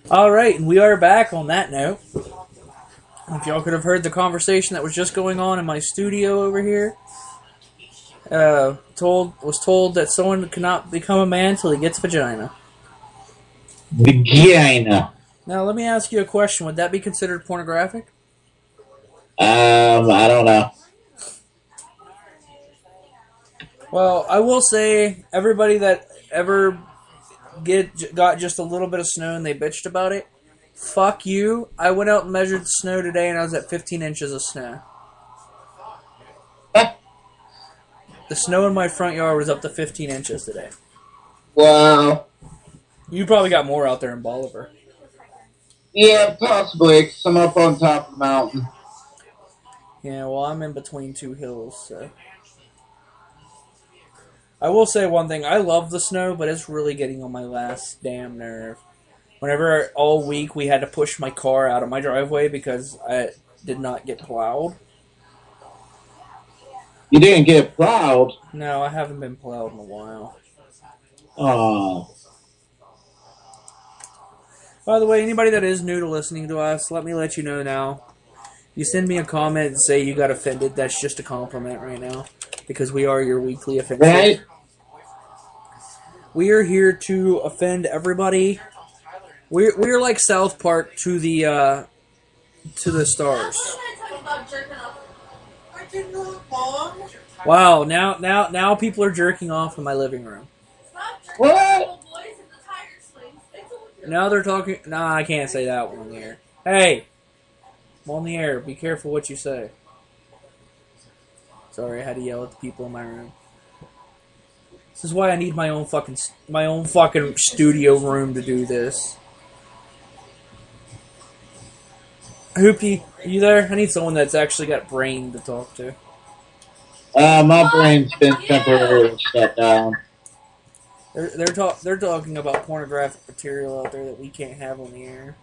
Alright, and we are back on that note. If y'all could have heard the conversation that was just going on in my studio over here, was told that someone cannot become a man till he gets vagina. Vagina. Now, let me ask you a question. Would that be considered pornographic? I don't know. Well, I will say, everybody that ever got just a little bit of snow and they bitched about it, fuck you. I went out and measured the snow today and I was at 15 inches of snow. The snow in my front yard was up to 15 inches today. Wow. You probably got more out there in Bolivar. Yeah, possibly. 'Cause I'm up on top of the mountain. Yeah, well, I'm in between two hills, so. I will say one thing. I love the snow, but it's really getting on my last damn nerve. Whenever all week we had to push my car out of my driveway because I did not get plowed. You didn't get plowed? No, I haven't been plowed in a while. Oh. By the way, anybody that is new to listening to us, let me let you know now. You send me a comment and say you got offended, that's just a compliment right now. Because we are your weekly offensive. Right? We are here to offend everybody. We're like South Park to the stars. Wow, now people are jerking off in my living room. What? Now they're talking. Nah, I can't say that one on the air. Hey, I'm on the air. Be careful what you say. Sorry, I had to yell at the people in my room. This is why I need my own fucking studio room to do this. Hoopty, are you there? I need someone that's actually got brain to talk to. My brain's been temporarily shut down. They're talking about pornographic material out there that we can't have on the air.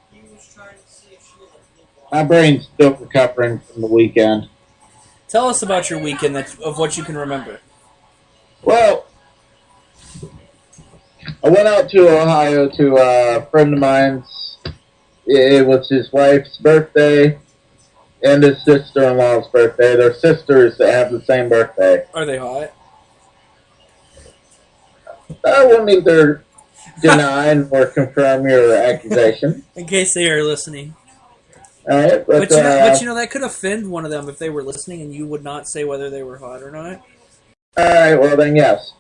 My brain's still recovering from the weekend. Tell us about your weekend of what you can remember. Well, I went out to Ohio to a friend of mine's. It was his wife's birthday and his sister-in-law's birthday. They're sisters that have the same birthday. Are they hot? I won't neither deny nor confirm your accusation. In case they are listening. Alright, but you know that could offend one of them if they were listening and you would not say whether they were hot or not. Alright, well then yes.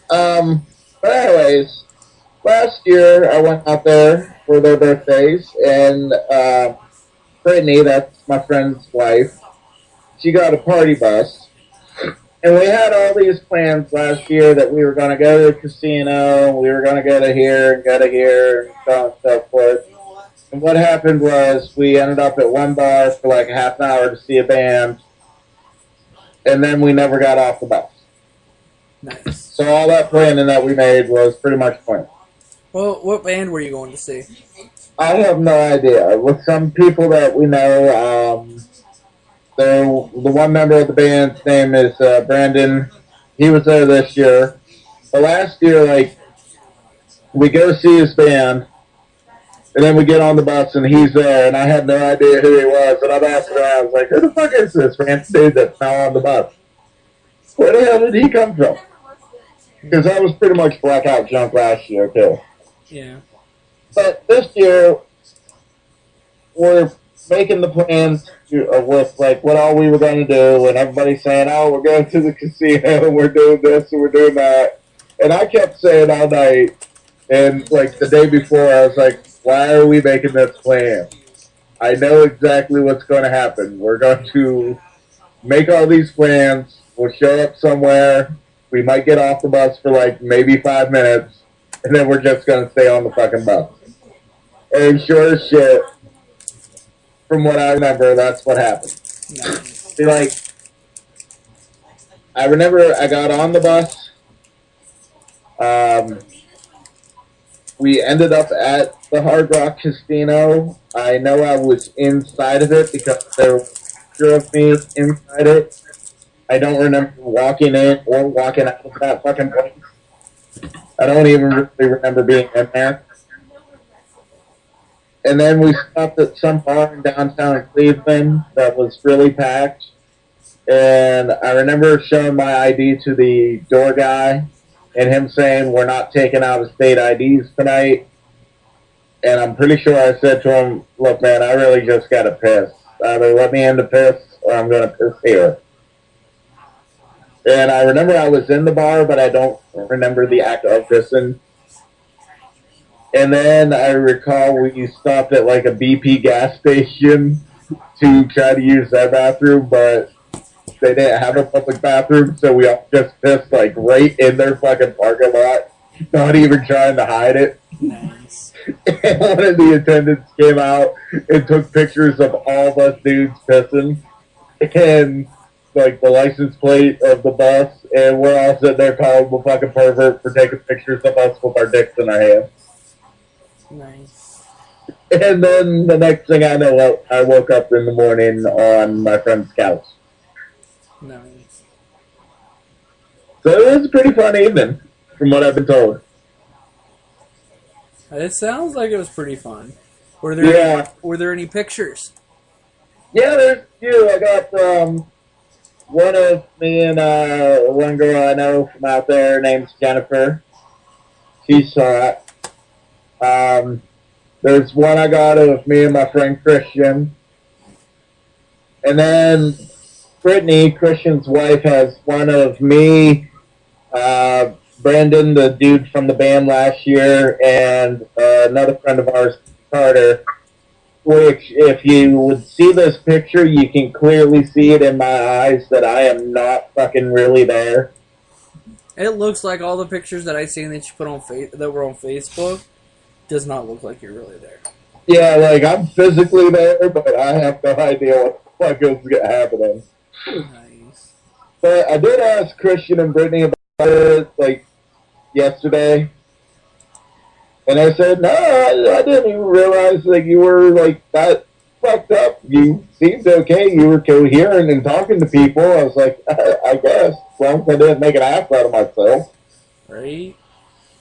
But anyways, last year I went out there for their birthdays and Brittany, that's my friend's wife, she got a party bus. And we had all these plans last year that we were going to go to the casino, we were going to go to here, and so on and so forth. And what happened was we ended up at one bar for like a half an hour to see a band, and then we never got off the bus. Nice. So all that planning that we made was pretty much pointless. Well, what band were you going to see? I have no idea. With some people that we know, the one member of the band's name is Brandon. He was there this year. But last year, like, we go see his band, and then we get on the bus, and he's there, and I had no idea who he was. And I'm asking around, I was like, who the fuck is this random dude that's now on the bus? Where the hell did he come from? Because I was pretty much blackout drunk last year, too. Yeah. But this year, we're making the plans with, like, what all we were going to do, and everybody's saying, oh, we're going to the casino, and we're doing this, and we're doing that. And I kept saying all night, and, like, the day before, I was like, why are we making this plan? I know exactly what's going to happen. We're going to make all these plans. We'll show up somewhere. We might get off the bus for, like, maybe 5 minutes, and then we're just going to stay on the fucking bus. And sure as shit, from what I remember, that's what happened. Nice. See, like, I remember I got on the bus. We ended up at the Hard Rock Casino. I know I was inside of it because there was a picture of me inside it. I don't remember walking in or walking out of that fucking place. I don't even really remember being in there. And then we stopped at some bar in downtown Cleveland that was really packed. And I remember showing my ID to the door guy and him saying, "We're not taking out of state IDs tonight." And I'm pretty sure I said to him, "Look, man, I really just got to piss. Either let me in to piss or I'm going to piss here." And I remember I was in the bar, but I don't remember the act of pissing. And then I recall we stopped at like a BP gas station to try to use their bathroom, but they didn't have a public bathroom, so we all just pissed like right in their fucking parking lot, not even trying to hide it. Nice. And one of the attendants came out and took pictures of all of us dudes pissing, and like the license plate of the bus, and we're all sitting there calling the fucking pervert for taking pictures of us with our dicks in our hands. Nice. And then the next thing I know, I woke up in the morning on my friend's couch. Nice. So it was a pretty fun evening, from what I've been told. It sounds like it was pretty fun. Were there any pictures? Yeah, there's a few. I got one of me and one girl I know from out there named Jennifer. She's hot. There's one I got of me and my friend Christian. And then Brittany, Christian's wife, has one of me, Brandon, the dude from the band last year, and another friend of ours, Carter. Which, if you would see this picture, you can clearly see it in my eyes that I am not fucking really there. It looks like all the pictures that I seen that you put on that were on Facebook does not look like you're really there. Yeah, like I'm physically there, but I have no idea what the fuck is happening. Nice. But I did ask Christian and Brittany about it, like, yesterday. And I said, no, I didn't even realize that you were, like, that fucked up. You seemed okay. You were coherent and talking to people. I was like, I guess. As long as I didn't make an ass out of myself. Right?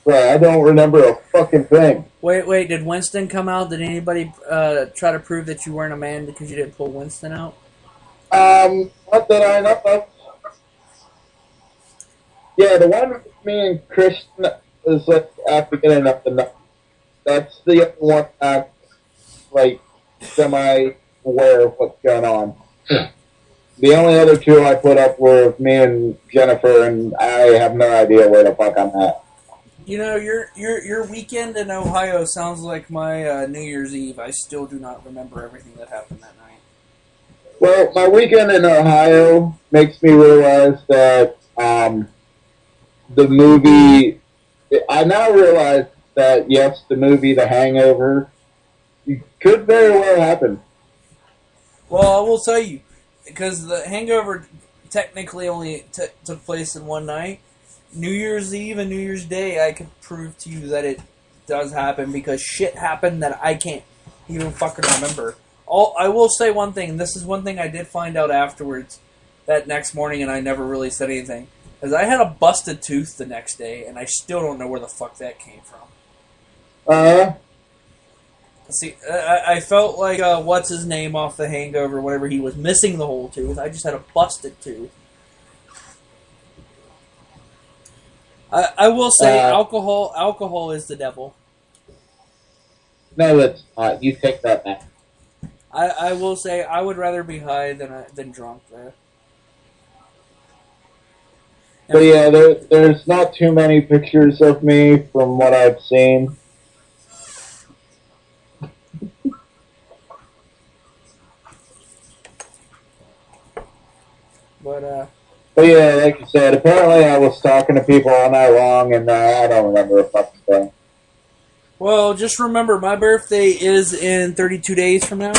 But I don't remember a fucking thing. Wait, did Winston come out? Did anybody try to prove that you weren't a man because you didn't pull Winston out? Not that I know of. Yeah, the one with me and Christian is like after getting up the night. That's the other one I'm like semi-aware of what's going on. The only other two I put up were me and Jennifer, and I have no idea where the fuck I'm at. You know, your weekend in Ohio sounds like my New Year's Eve. I still do not remember everything that happened that night. Well, my weekend in Ohio makes me realize that the movie... I now realize that, yes, the movie The Hangover could very well happen. Well, I will tell you, because The Hangover technically only took place in one night. New Year's Eve and New Year's Day, I could prove to you that it does happen because shit happened that I can't even fucking remember. I will say one thing. This is one thing I did find out afterwards that next morning, and I never really said anything. Because I had a busted tooth the next day, and I still don't know where the fuck that came from. See, I felt like, what's his name off The Hangover, whatever, he was missing the whole tooth. I just had a busted tooth. I will say alcohol is the devil. No, it's not. You take that back. I will say I would rather be high than drunk there. But yeah, there's not too many pictures of me from what I've seen. But yeah, like you said, apparently I was talking to people all night long, and I don't remember a fucking thing. Well, just remember, my birthday is in 32 days from now.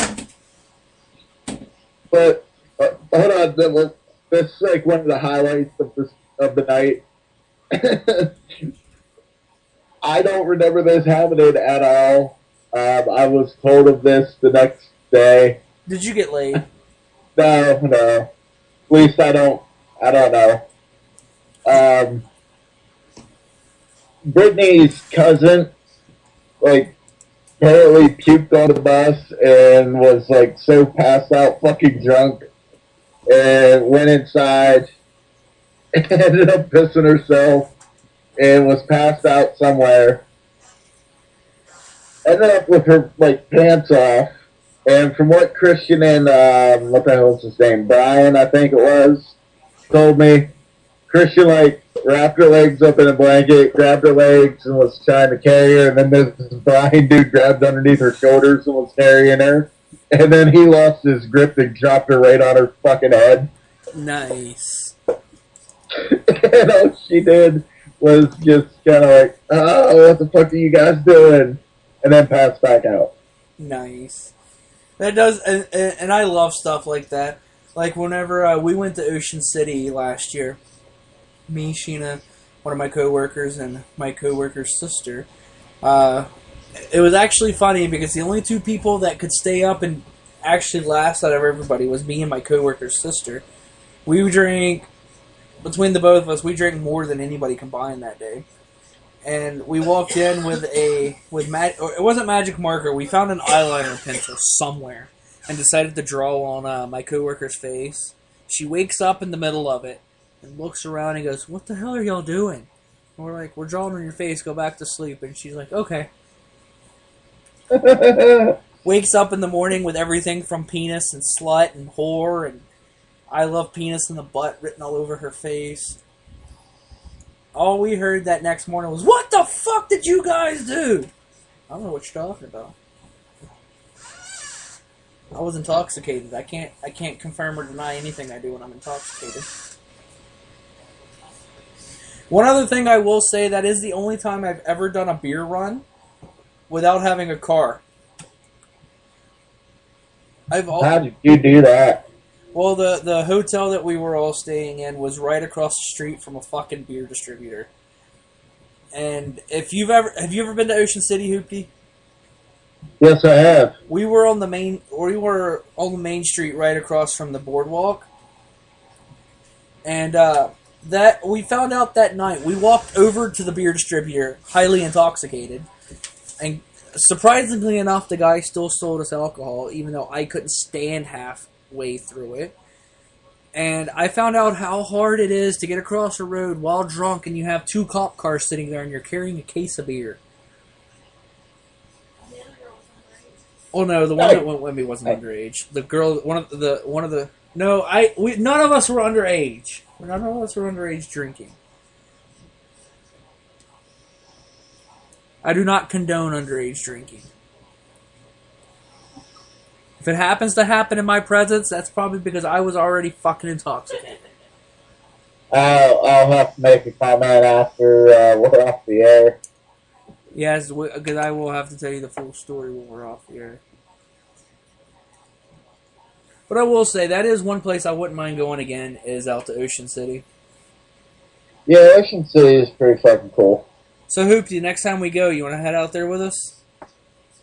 But hold on, that's like one of the highlights of the night. I don't remember this happening at all. I was told of this the next day. Did you get laid? No. At least I don't know. Brittany's cousin, like, apparently puked on the bus and was like so passed out, fucking drunk, and went inside and ended up pissing herself and was passed out somewhere. Ended up with her like pants off, and from what Christian and what the hell was his name, Brian, I think it was, told me, Christian like wrapped her legs up in a blanket, grabbed her legs, and was trying to carry her. And then this Brian dude grabbed underneath her shoulders and was carrying her. And then he lost his grip and dropped her right on her fucking head. Nice. And all she did was just kind of like, oh, what the fuck are you guys doing? And then passed back out. Nice. That does, and I love stuff like that. Like whenever we went to Ocean City last year, me, Sheena, one of my coworkers, and my coworker's sister. It was actually funny because the only two people that could stay up and actually last out of everybody was me and my coworker's sister. We drank, between the both of us, we drank more than anybody combined that day. And we walked in with it wasn't magic marker. We found an eyeliner pencil somewhere and decided to draw on my coworker's face. She wakes up in the middle of it and looks around and goes, "What the hell are y'all doing?" And we're like, "We're drawing on your face. Go back to sleep." And she's like, "Okay." Wakes up in the morning with everything from penis and slut and whore and I love penis in the butt written all over her face. All we heard that next morning was, "What the fuck did you guys do?" I don't know what you're talking about. I was intoxicated. I can't confirm or deny anything I do when I'm intoxicated. One other thing I will say, that is the only time I've ever done a beer run without having a car. How did you do that? Well, the hotel that we were all staying in was right across the street from a fucking beer distributor. And have you ever been to Ocean City, Hoopty? Yes, I have. We were on the main street right across from the boardwalk. And that we found out that night. We walked over to the beer distributor, highly intoxicated, and surprisingly enough, the guy still sold us alcohol, even though I couldn't stand halfway through it. And I found out how hard it is to get across a road while drunk, and you have two cop cars sitting there, and you're carrying a case of beer. Oh no, the one that went with me wasn't underage. The girl, one of the. No, none of us were underage. None of us were underage drinking. I do not condone underage drinking. If it happens to happen in my presence, that's probably because I was already fucking intoxicated. I'll have to make a comment after we're off the air. Yes, because I will have to tell you the full story when we're off the air. But I will say, that is one place I wouldn't mind going again, is out to Ocean City. Yeah, Ocean City is pretty fucking cool. So, Hoopty, next time we go, you want to head out there with us?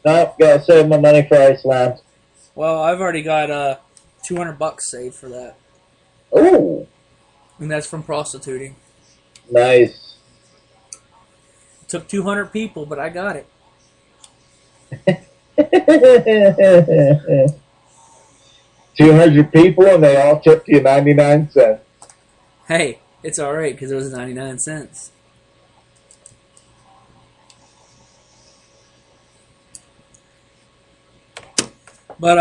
Nope, gotta save my money for Iceland. Well, I've already got $200 saved for that. Ooh. And that's from prostituting. Nice. It took 200 people, but I got it. 200 people, and they all tipped you 99 cents. Hey, it's alright, because it was 99 cents. But,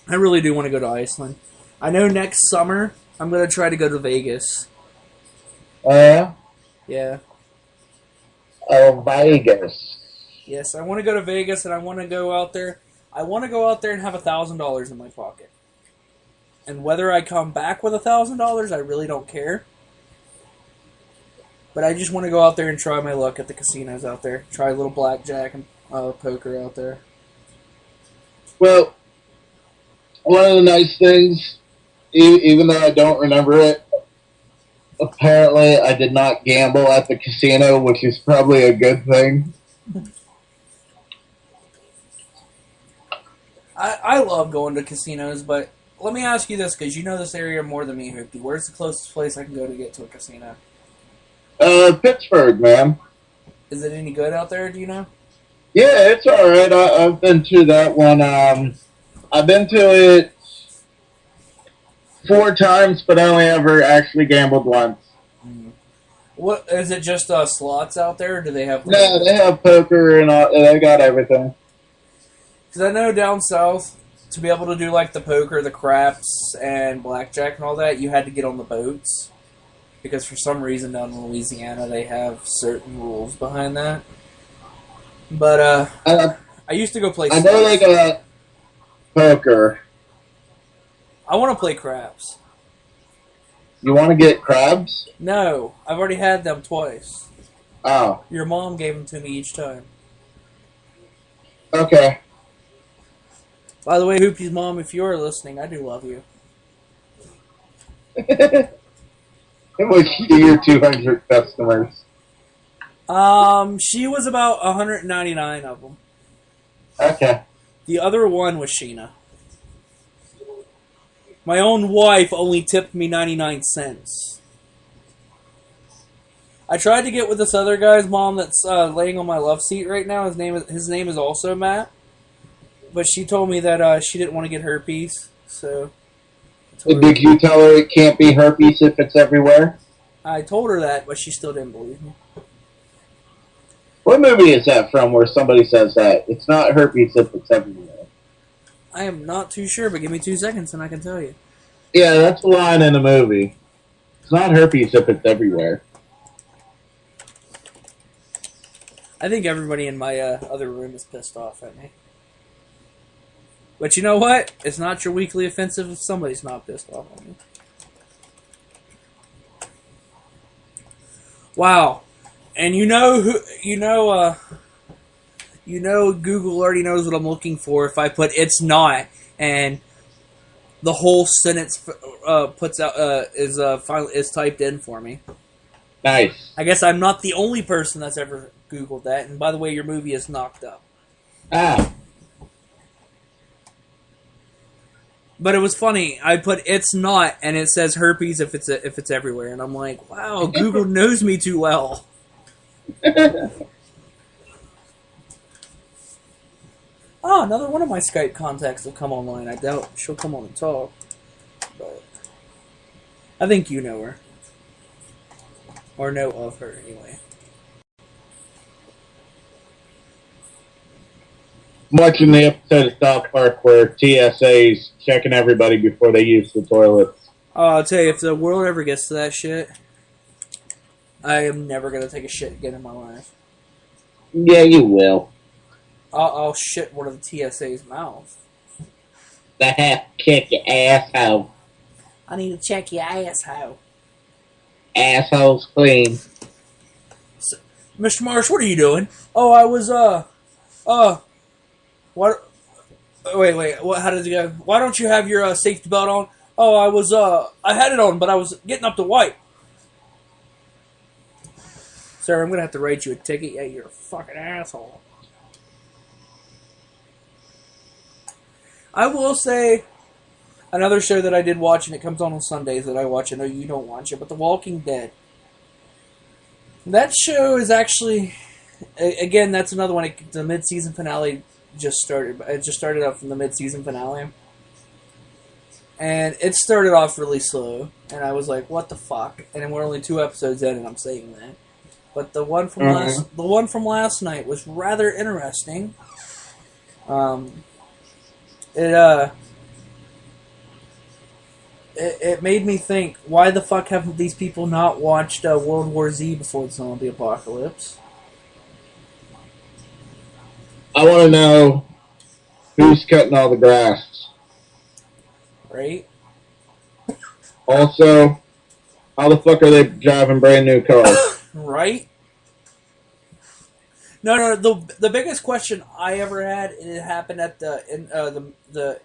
I really do want to go to Iceland. I know next summer, I'm going to try to go to Vegas. Oh, yeah? Yeah. Oh, Vegas. Yes, I want to go to Vegas, and I want to go out there. I want to go out there and have $1,000 in my pocket. And whether I come back with $1,000, I really don't care. But I just want to go out there and try my luck at the casinos out there. Try a little blackjack and poker out there. Well, one of the nice things, even though I don't remember it, apparently I did not gamble at the casino, which is probably a good thing. I love going to casinos, but let me ask you this, because you know this area more than me, Hoopty. Where's the closest place I can go to get to a casino? Pittsburgh, man. Is it any good out there, do you know? Yeah, it's all right. I've been to that one. I've been to it 4 times, but I only ever actually gambled once. What is it? Just slots out there? Or do they have like? No, they have poker and all, they got everything. Because I know down south, to be able to do like the poker, the craps, and blackjack and all that, you had to get on the boats. Because for some reason down in Louisiana, they have certain rules behind that. But I, I used to go play I know they slots. got poker. I want to play craps. You want to get crabs? No, I've already had them twice. Oh, Your mom gave them to me each time. okay. By the way, Hoopy's mom, if you're listening, I do love you. How much do your 200 customers? She was about 199 of them. Okay. The other one was Sheena. My own wife only tipped me 99 cents. I tried to get with this other guy's mom that's laying on my love seat right now. His name is also Matt. But she told me that she didn't want to get herpes, so Did you tell her it can't be herpes if it's everywhere? I told her that, but she still didn't believe me. What movie is that from where somebody says that? It's not herpes if it's everywhere. I am not too sure, but give me 2 seconds and I can tell you. Yeah, that's the line in the movie. It's not herpes if it's everywhere. I think everybody in my other room is pissed off at me. But you know what? It's not your weekly offensive if somebody's not pissed off at me. Wow. And Google already knows what I'm looking for if I put "it's not" and the whole sentence is typed in for me. Nice. I guess I'm not the only person that's ever Googled that. And by the way, your movie is knocked up. Ah. But it was funny. I put "it's not" and it says herpes if it's everywhere, and I'm like, wow, Google knows me too well. Oh, another one of my Skype contacts will come online. I doubt she'll come on and talk, but I think you know her or know of her anyway. Watching the episode of South Park where TSA's checking everybody before they use the toilets. I'll tell you, if the world ever gets to that shit, I am never gonna take a shit again in my life. Yeah, you will. I'll shit one of the TSA's mouth. They have to check your asshole. I need to check your asshole. Asshole's clean. So, Mr. Marsh, what are you doing? Oh, I was what? Wait. What? How did it go? Why don't you have your safety belt on? Oh, I had it on, but I was getting up to wipe. Sir, I'm gonna have to write you a ticket. Yeah, you're a fucking asshole. I will say another show that I did watch, and it comes on Sundays that I watch. I know you don't watch it, but The Walking Dead. That show is actually, again, that's another one. The mid-season finale just started. It just started up from the mid-season finale, and it started off really slow. And I was like, "What the fuck?" And then we're only 2 episodes in, and I'm saying that. But the one from last night was rather interesting. It made me think, why the fuck haven't these people not watched World War Z before the zombie apocalypse? I want to know who's cutting all the grass. Right? Also, how the fuck are they driving brand new cars? Right? No. The biggest question I ever had, and it happened at the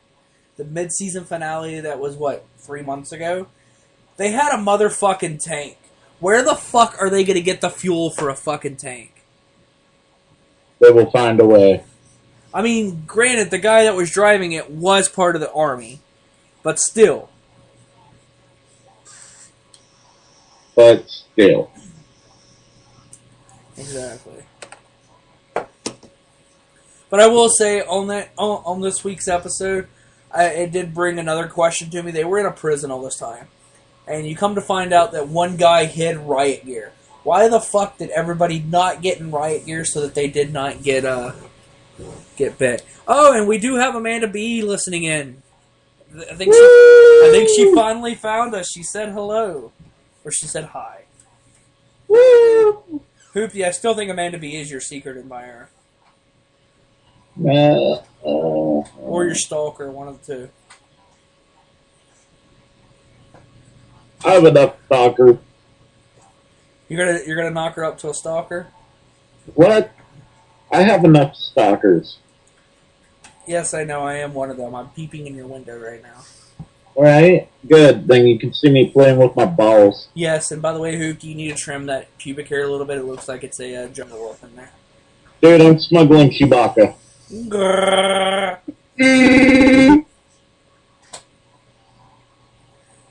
mid-season finale that was, 3 months ago? They had a motherfucking tank. Where the fuck are they going to get the fuel for a fucking tank? They will find a way. I mean, granted, the guy that was driving it was part of the army. But still. But still. Exactly. But I will say on this week's episode, it did bring another question to me. They were in a prison all this time, and you come to find out that one guy hid riot gear. Why the fuck did everybody not get in riot gear so that they did not get bit? Oh, and we do have Amanda B listening in. I think she finally found us. She said hello, or she said hi. Woo! Hoopty, I still think Amanda B is your secret admirer. Or your stalker, one of the two. I have enough stalkers. You're gonna knock her up to a stalker? What? I have enough stalkers. Yes, I know. I am one of them. I'm peeping in your window right now. Alright, good. Then you can see me playing with my balls. Yes, and by the way, Hoopty, you need to trim that pubic hair a little bit. It looks like it's a jungle wolf in there. Dude, I'm smuggling Chewbacca. Grrr.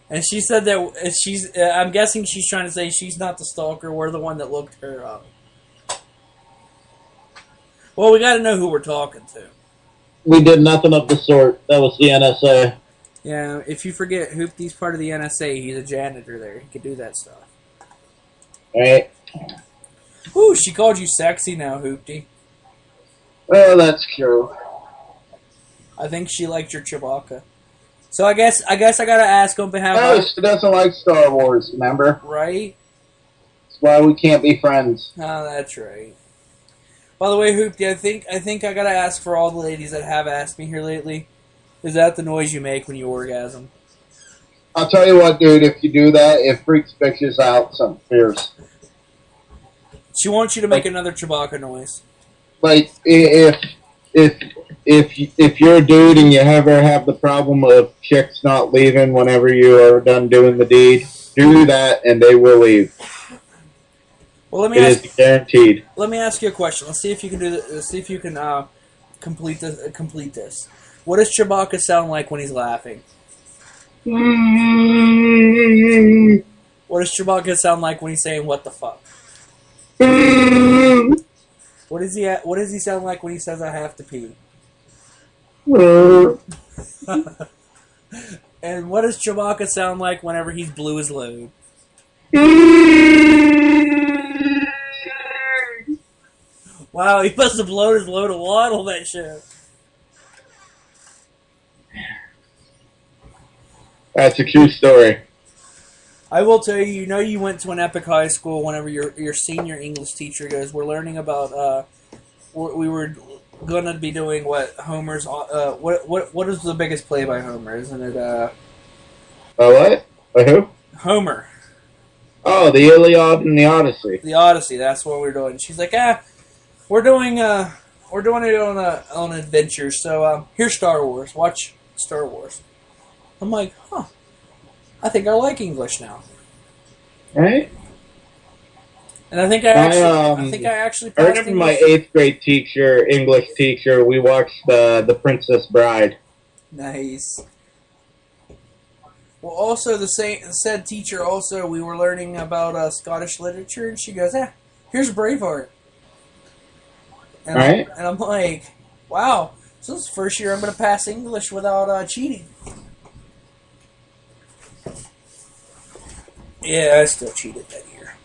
And she said that she's... I'm guessing she's trying to say she's not the stalker. We're the one that looked her up. Well, we got to know who we're talking to. We did nothing of the sort. That was the NSA. Yeah, if you forget, Hoopty's part of the NSA. He's a janitor there. He can do that stuff. Right? Ooh, she called you sexy now, Hoopty. Well, that's true. I think she liked your Chewbacca. So I guess I gotta ask on behalf No, of... she doesn't like Star Wars, remember? Right? That's why we can't be friends. Oh, that's right. By the way, Hoopty, I think I gotta ask for all the ladies that have asked me here lately. Is that the noise you make when you orgasm? I'll tell you what, dude, if you do that, it freaks bitches out something fierce. She wants you to make another Chewbacca noise. Like, if you're a dude and you ever have the problem of chicks not leaving whenever you are done doing the deed, do that and they will leave. Well, It is guaranteed. Let me ask you a question. Let's see if you can do this. Let's see if you can complete this. What does Chewbacca sound like when he's laughing? What does Chewbacca sound like when he's saying "What the fuck"? What does he sound like when he says "I have to pee"? And what does Chewbacca sound like whenever he's blew his load? Wow, he must have blown his load a lot on that show. That's a true story. I will tell you, you went to an epic high school whenever your senior English teacher goes, we're learning about, we were going to be doing what Homer's, what is the biggest play by Homer, isn't it, what? By who? Homer. Oh, the Iliad and the Odyssey. The Odyssey, that's what we're doing. She's like, we're doing it on adventure, so, here's Star Wars, watch Star Wars. I'm like, I think I like English now. Right? And I think I actually I passed remember my English. 8th grade teacher, English teacher, we watched The Princess Bride. Nice. Well, also said teacher also, we were learning about Scottish literature, and she goes, here's Braveheart. And Right? I'm like, wow, so this is the first year I'm going to pass English without cheating. Yeah, I still cheated that year.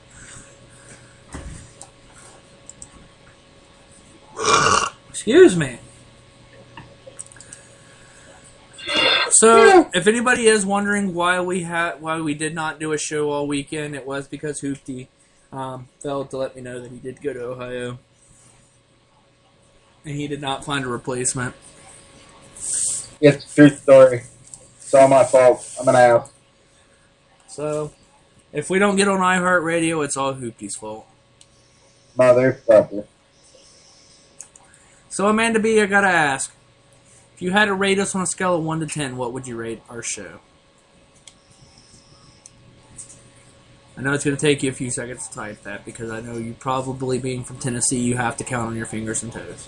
Excuse me. So, if anybody is wondering why we did not do a show all weekend, it was because Hoopty failed to let me know that he did go to Ohio, and he did not find a replacement. It's a true story. It's all my fault. I'm an ass. So, if we don't get on iHeartRadio, it's all Hoopty's fault. Motherfucker. So, Amanda B, I gotta ask. If you had to rate us on a scale of 1 to 10, what would you rate our show? I know it's going to take you a few seconds to type that, because I know you probably, being from Tennessee, you have to count on your fingers and toes.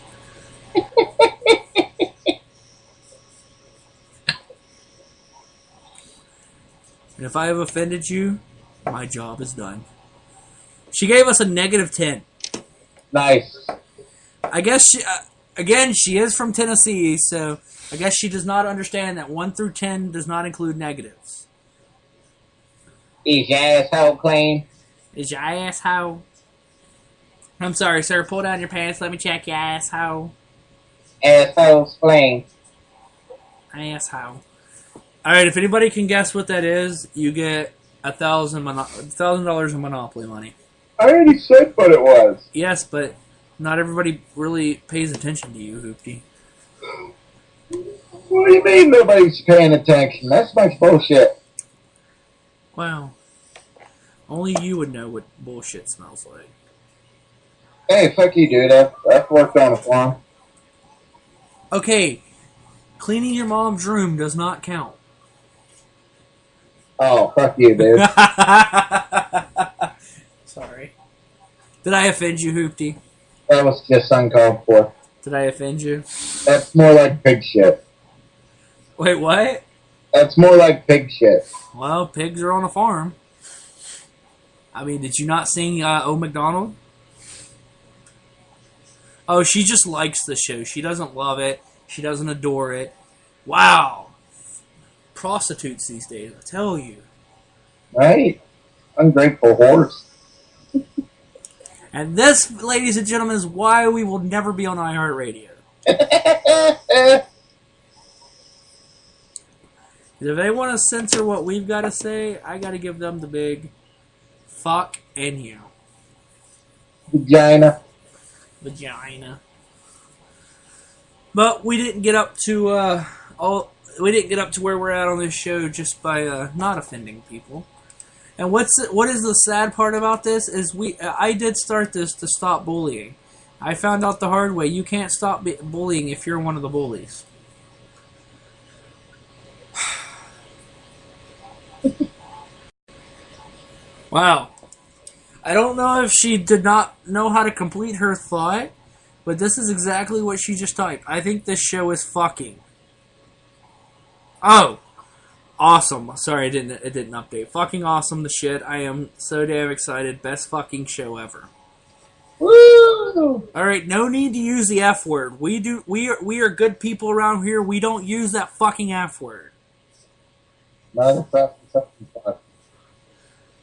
And if I have offended you, my job is done. She gave us a -10. Nice. I guess Again, she is from Tennessee, so I guess she does not understand that 1 through 10 does not include negatives. Is your asshole clean? Is your asshole? I'm sorry, sir. Pull down your pants. Let me check your asshole. Asshole's clean. Asshole. All right. If anybody can guess what that is, you get $1,000 in Monopoly money. I already said what it was. Yes, but not everybody really pays attention to you, Hoopty. What do you mean nobody's paying attention? That's my bullshit. Wow. Only you would know what bullshit smells like. Hey, fuck you, dude. I've worked on a farm. Okay. Cleaning your mom's room does not count. Oh, fuck you, dude. Sorry. Did I offend you, Hoopty? That was just uncalled for. Did I offend you? That's more like pig shit. Wait, what? That's more like pig shit. Well, pigs are on a farm. I mean, did you not sing O McDonald? Oh, she just likes the show. She doesn't love it. She doesn't adore it. Wow. Prostitutes these days, I tell you. Right? Ungrateful horse. And this, ladies and gentlemen, is why we will never be on iHeartRadio. If they want to censor what we've got to say, I got to give them the big fuck and you. Vagina. But we didn't get up to we didn't get up to where we're at on this show just by not offending people. And what is the sad part about this is I did start this to stop bullying. I found out the hard way. You can't stop bullying if you're one of the bullies. Wow. I don't know if she did not know how to complete her thought, but this is exactly what she just typed. I think this show is fucking. Oh. Awesome. Sorry, it didn't update. Fucking awesome the shit. I am so damn excited. Best fucking show ever. Woo! Alright, no need to use the F word. We are good people around here. We don't use that fucking F word. Motherfucker.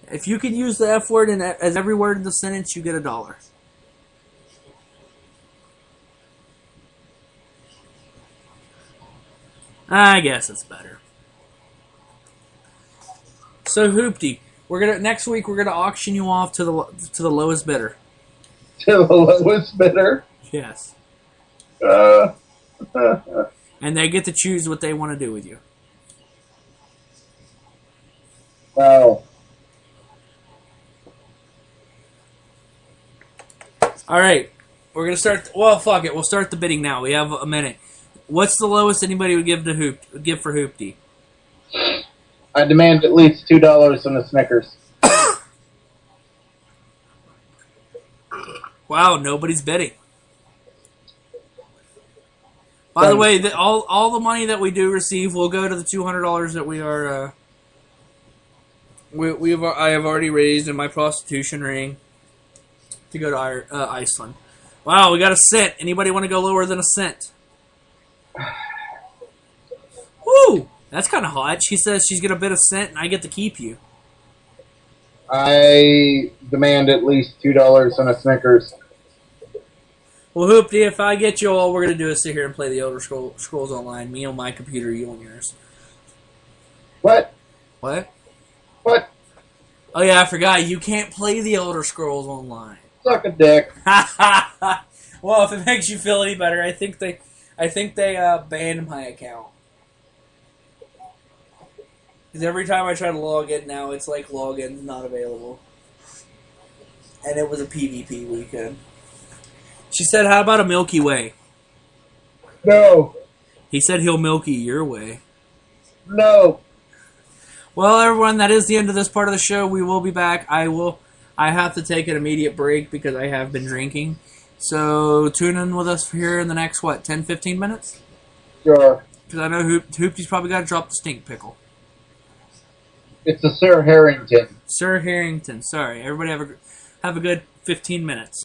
If you can use the F word as every word in the sentence, you get $1. I guess it's better. So Hoopty, next week we're gonna auction you off to the lowest bidder. To the lowest bidder? Yes. And they get to choose what they want to do with you. Wow. All right, we're gonna start. Well, fuck it. We'll start the bidding now. We have a minute. What's the lowest anybody would give for Hoopty? I demand at least $2 on the Snickers. Wow, nobody's bidding. By the way, all the money that we do receive will go to the $200 that we are. I have already raised in my prostitution ring to go to Iceland. Wow, we got a cent. Anybody want to go lower than a cent? Woo! That's kind of hot. She says she's going to bid a cent and I get to keep you. I demand at least $2 on a Snickers. Well, Hoopty, if I get you all we're going to do is sit here and play the Elder Scrolls Online. Me on my computer, you on yours. What? What? What? Oh yeah, I forgot. You can't play the Elder Scrolls Online. Suck a dick. Well, if it makes you feel any better, I think they banned my account. Because every time I try to log in now, it's like login's not available. And it was a PvP weekend. She said, how about a Milky Way? No. He said he'll Milky your way. No. Well, everyone, that is the end of this part of the show. We will be back. I have to take an immediate break because I have been drinking. So tune in with us here in the next, 10, 15 minutes? Sure. Because I know Hoopty's probably got to drop the stink pickle. It's a Sir Harrington. Sir Harrington. Sorry. Everybody have a good 15 minutes.